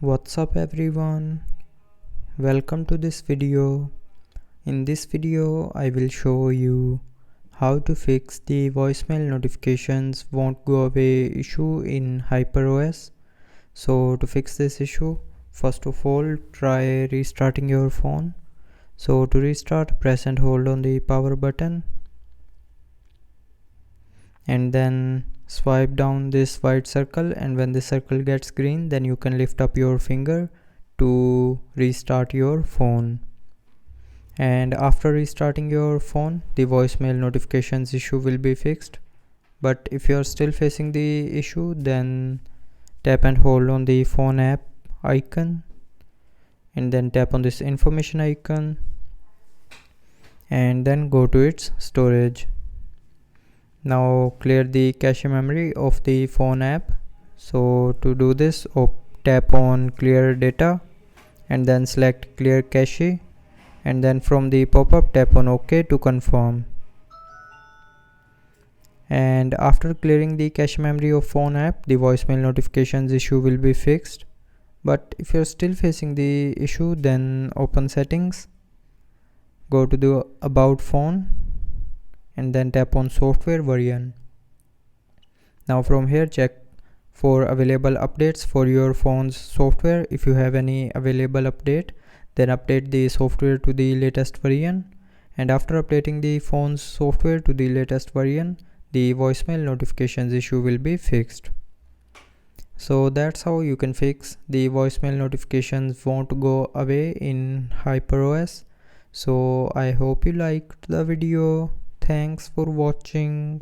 What's up everyone, welcome to this video. In this video I will show you how to fix the voicemail notifications won't go away issue in hyperos. So to fix this issue, first of all try restarting your phone. So to restart, press and hold on the power button and then swipe down this white circle, and when the circle gets green then you can lift up your finger to restart your phone. And after restarting your phone, the voicemail notifications issue will be fixed. But if you are still facing the issue, then tap and hold on the phone app icon and then tap on this information icon and then go to its storage. Now clear the cache memory of the phone app. So to do this, tap on clear data and then select clear cache, and then from the pop-up tap on OK to confirm. And after clearing the cache memory of phone app, the voicemail notifications issue will be fixed. But if you're still facing the issue, then open settings, go to the about phone and then tap on software version. Now from here check for available updates for your phone's software. If you have any available update, then update the software to the latest version, and after updating the phone's software to the latest version, the voicemail notifications issue will be fixed. So that's how you can fix the voicemail notifications won't go away in hyperos. So I hope you liked the video. Thanks for watching.